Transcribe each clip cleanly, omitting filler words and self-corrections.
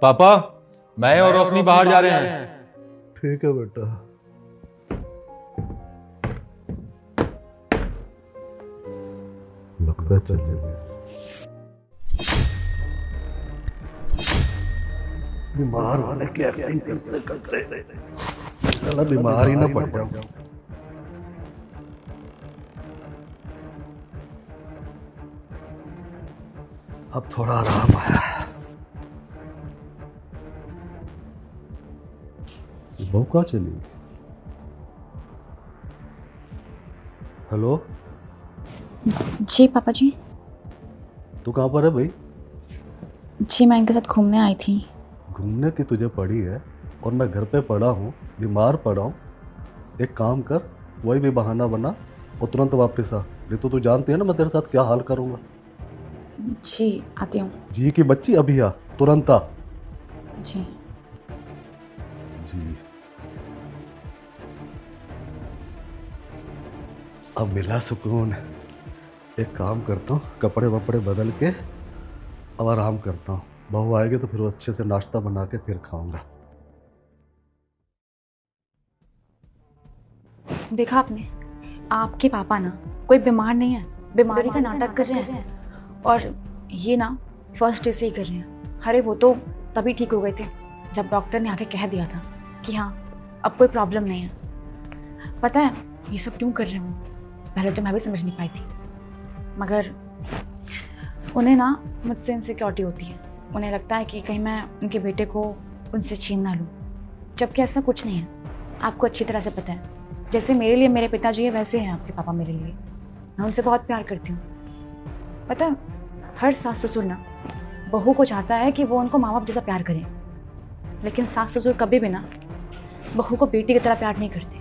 पापा, मैं और रोशनी बाहर जा रहे हैं। ठीक है बेटा। लगता है चले गए। बीमार होने की एक्टिंग करते करते साला बीमार ही ना पड़ जाऊं। अब थोड़ा आराम आया। बहू कहाँ चली? हेलो, जी पापा जी। तू कहाँ पर है भाई? जी मैं इनके साथ घूमने आई थी। घूमने की तुझे पड़ी है और मैं घर पे पड़ा हूँ, बीमार पड़ा हूँ। एक काम कर, वही भी बहाना बना और तुरंत वापस आ, नहीं तो तू जानती है ना मैं तेरे साथ क्या हाल करूँगा। जी आती हूँ। जी की बच्ची, अभी आ, तुरंत आ। जी जी अब मिला सुकून। एक काम करता हूँ, कपड़े वपड़े बदल के अब आराम करता हूँ। बहू आएगी तो फिर वो अच्छे से नाश्ता बना के फिर खाऊंगा। देखा आपने, आपके पापा ना कोई बीमार नहीं है, बीमारी का नाटक कर रहे हैं। और ये ना फर्स्ट डे से ही कर रहे हैं। अरे वो तो तभी ठीक हो गए थे जब डॉक्टर ने आके कह दिया था कि हाँ अब कोई प्रॉब्लम नहीं है। पता है ये सब क्यों कर रहे हूँ, पहले तो मैं भी समझ नहीं पाई थी, मगर उन्हें ना मुझसे इनसिक्योरिटी होती है। उन्हें लगता है कि कहीं मैं उनके बेटे को उनसे छीन ना लूँ, जबकि ऐसा कुछ नहीं है। आपको अच्छी तरह से पता है, जैसे मेरे लिए मेरे पिताजी है वैसे हैं आपके पापा मेरे लिए। मैं उनसे बहुत प्यार करती हूँ। पता है हर सास ससुर ना बहू को चाहता है कि वो उनको माँ बाप जैसा प्यार करें, लेकिन सास ससुर कभी भी ना बहू को बेटी की तरह प्यार नहीं करते।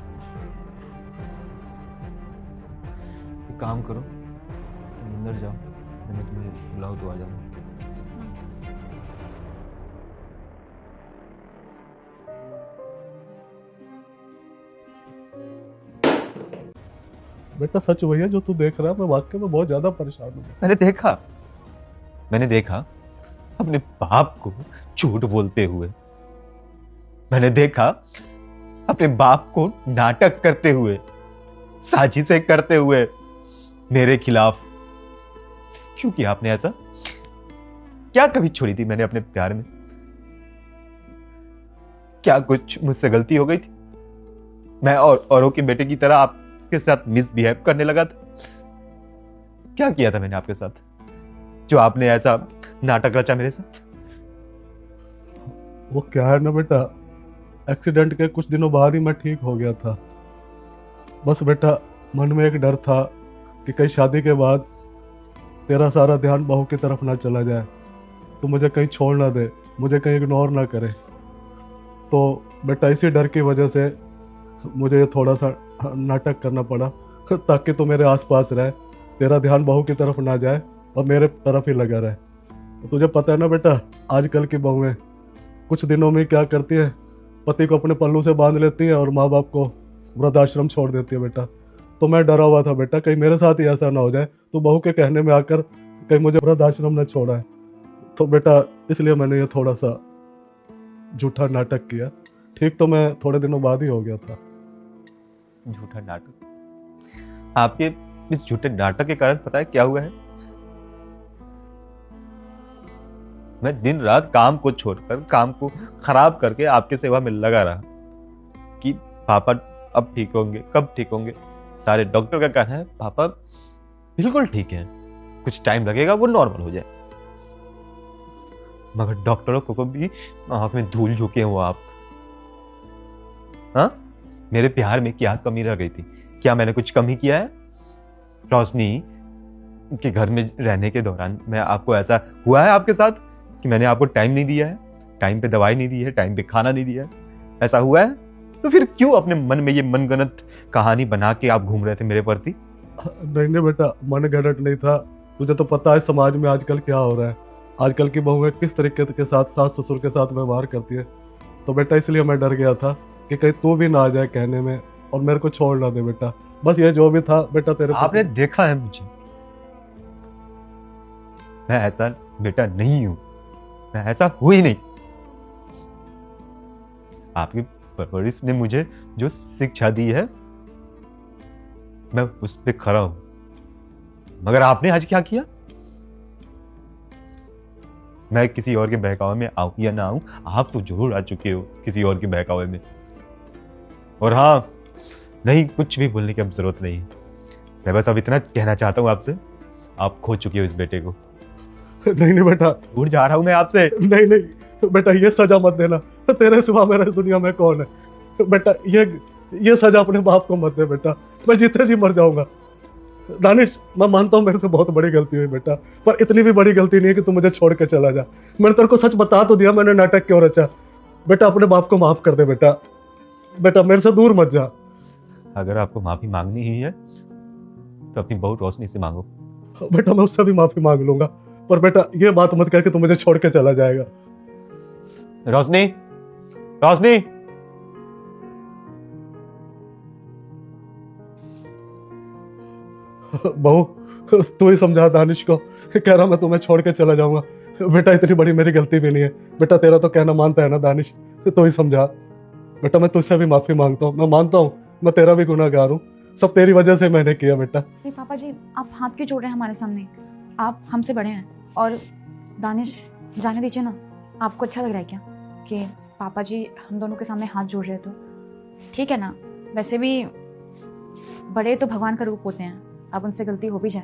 एक काम करो, तुम अंदर जाओ, मैंने तुम्हें बुलाओ तो आ जाना। बेटा सच वही है जो तू देख रहा है। मैं वाकई में बहुत ज्यादा परेशान हूँ। मैंने देखा अपने बाप को झूठ बोलते हुए। मैंने देखा अपने बाप को नाटक करते हुए, साजिशें करते हुए मेरे खिलाफ। क्यों किया आपने ऐसा? क्या कभी छोड़ी थी मैंने अपने प्यार में? क्या कुछ मुझसे गलती हो गई थी? मैं और औरों के बेटे की तरह आपके साथ मिसबिहेव करने लगा था? क्या किया था मैंने आपके साथ जो आपने ऐसा नाटक रचा मेरे साथ? वो क्या है ना बेटा, एक्सीडेंट के कुछ दिनों बाद ही मैं ठीक हो गया था। बस बेटा मन में एक डर था कि कहीं शादी के बाद तेरा सारा ध्यान बहू की तरफ ना चला जाए, तो मुझे कहीं छोड़ ना दे, मुझे कहीं इग्नोर ना करे। तो बेटा इसी डर की वजह से मुझे ये थोड़ा सा नाटक करना पड़ा ताकि तू मेरे आसपास रहे, तेरा ध्यान बहू की तरफ ना जाए और मेरे तरफ ही लगा रहे। तो तुझे पता है ना बेटा, आजकल की बहुएं कुछ दिनों में क्या करती है, पति को अपने पल्लू से बांध लेती है और माँ बाप को वृद्धाश्रम छोड़ देती है बेटा। तो मैं डरा हुआ था बेटा कहीं मेरे साथ ही ऐसा ना हो जाए, तो बहू के कहने में आकर कहीं मुझे वृद्धाश्रम न छोड़ा है। तो बेटा इसलिए मैंने ये थोड़ा सा झूठा नाटक किया। ठीक तो मैं थोड़े दिनों बाद ही हो गया था। झूठा नाटक? आपके इस झूठे नाटक के कारण पता है क्या हुआ है? मैं दिन रात काम को छोड़कर, काम को खराब करके आपके सेवा में लगा रहा कि पापा अब ठीक होंगे, कब ठीक होंगे। सारे डॉक्टर का कहना है पापा बिल्कुल ठीक है, कुछ टाइम लगेगा वो नॉर्मल हो जाए। मगर डॉक्टरों को भी आंख में धूल झोंके हो आप। हाँ, मेरे प्यार में क्या कमी रह गई थी? क्या मैंने कुछ कमी किया है? रोशनी के घर में रहने के दौरान मैं आपको ऐसा हुआ है आपके साथ कि मैंने आपको टाइम नहीं दिया है, टाइम पे दवाई नहीं दी है, टाइम पे खाना नहीं दिया है? ऐसा हुआ है? तो फिर क्यों अपने मन में ये मनगढ़ंत कहानी बना के आप घूम रहे थे मेरे प्रति? नहीं नहीं बेटा, मनगढ़ंत नहीं था। तुझे तो पता है समाज में आजकल क्या हो रहा है, आजकल की बहुएं किस तरीके के साथ सास ससुर के साथ व्यवहार करती है। तो बेटा इसलिए मैं डर गया था कि कहीं तू भी ना आ जाए कहने में और मेरे को छोड़ ना दे बेटा। बस ये जो भी था बेटा तेरे आपने देखा है मुझे, मैं ऐसा बेटा नहीं हूं, मैं ऐसा हुई नहीं। आपकी परवरिश ने मुझे जो शिक्षा दी है मैं उस पे खड़ा हूं। मगर आपने आज क्या किया? मैं किसी और के बहकावे में आऊं या ना आऊं, आप तो जरूर आ चुके हो किसी और के बहकावे में। और हाँ, नहीं, कुछ भी बोलने की अब जरूरत नहीं है। मैं बस अब इतना कहना चाहता हूं आपसे, आप खो चुके हो इस बेटे को। नहीं बेटा, दूर जा रहा हूं मैं आपसे। नहीं बेटा, ये सजा मत देना। तेरे सिवा मेरे इस दुनिया में कौन है बेटा? ये सजा अपने बाप को मत दे बेटा, मैं जीते जी मर जाऊंगा। दानिश, मैं मानता हूँ मेरे से बहुत बड़ी गलती हुई बेटा, पर इतनी भी बड़ी गलती नहीं है कि तू मुझे छोड़ के चला जा। मैंने तेरे को सच बता तो दिया मैंने नाटक क्यों रचा। बेटा अपने बाप को माफ कर दे बेटा, बेटा मेरे से दूर मत जा। अगर आपको माफी मांगनी ही है तो अपनी बहू रोशनी से मांगो। बेटा मैं उससे भी माफी मांग लूंगा, पर बेटा ये बात मत कह कि तू मुझे छोड़ के चला जाएगा। रोशनी, रोशनी। बहू, तू ही समझा दानिश को, कह रहा मैं तुम्हें छोड़ के चला जाऊंगा। बेटा इतनी बड़ी मेरी गलती भी नहीं है बेटा, तेरा तो कहना मानता है ना दानिश, तू ही समझा। बेटा मैं तुझसे भी माफी मांगता हूँ, मैं मानता हूँ मैं तेरा भी गुनहगार हूँ, सब तेरी वजह से मैंने किया बेटा। नहीं पापा जी, आप हाथ क्यों जोड़ रहे हैं हमारे सामने? आप हमसे बड़े हैं। और दानिश, जाने दीजिए ना। आपको अच्छा लग रहा है क्या कि पापा जी हम दोनों के सामने हाथ जोड़ रहे हैं? तो ठीक है ना, वैसे भी बड़े तो भगवान का रूप होते हैं, अब उनसे गलती हो भी जाए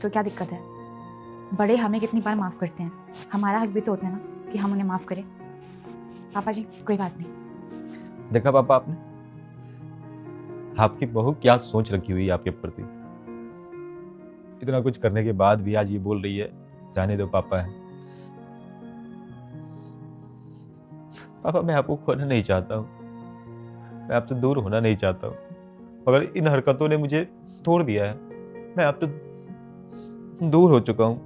तो क्या दिक्कत है? बड़े हमें कितनी बार माफ़ करते हैं, हमारा हक भी तो होता है ना कि हम उन्हें माफ़ करें। पापा जी कोई बात नहीं। देखा पापा, आपने आपकी बहू क्या सोच रखी हुई है आपके प्रति। इतना कुछ करने के बाद भी आज ये बोल रही है जाने दो पापा है। पापा मैं आपको खोना नहीं चाहता हूँ, मैं आपसे दूर होना नहीं चाहता हूँ, मगर इन हरकतों ने मुझे तोड़ दिया है। मैं आपसे दूर हो चुका हूँ।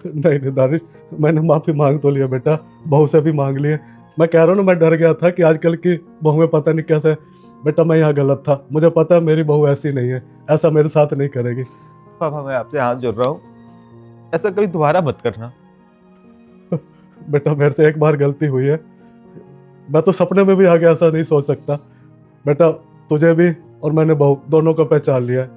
नहीं दानिश, मैंने माफी मांग तो लिया बेटा, बहू से भी मांग लिए। मैं कह रहा हूँ ना, मैं डर गया था कि आजकल की बहू में पता नहीं कैसे। बेटा मैं यहाँ गलत था, मुझे पता है मेरी बहू ऐसी नहीं है, ऐसा मेरे साथ नहीं करेगी। पापा मैं आपसे हाथ जोड़ रहा हूँ, ऐसा कभी दोबारा मत करना। बेटा मेरे से एक बार गलती हुई है, मैं तो सपने में भी आगे ऐसा नहीं सोच सकता। बेटा तुझे भी और मैंने बहू दोनों को पहचान लिया है,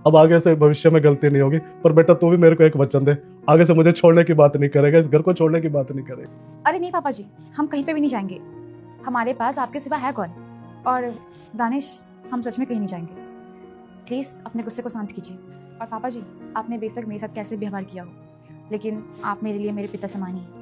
अब आगे से भविष्य में गलती नहीं होगी। पर बेटा तू भी मेरे को एक वचन दे, आगे से मुझे छोड़ने की बात नहीं करेगा, इस घर को छोड़ने की बात नहीं करेगा। अरे नहीं पापा जी, हम कहीं पे भी नहीं जाएंगे, हमारे पास आपके सिवा है कौन? और दानिश, हम सच में कहीं नहीं जाएंगे। प्लीज़ अपने गुस्से को शांत कीजिए। और पापा जी, आपने बेशक मेरे साथ कैसे व्यवहार किया हो, लेकिन आप मेरे लिए मेरे पिता समान ही हैं।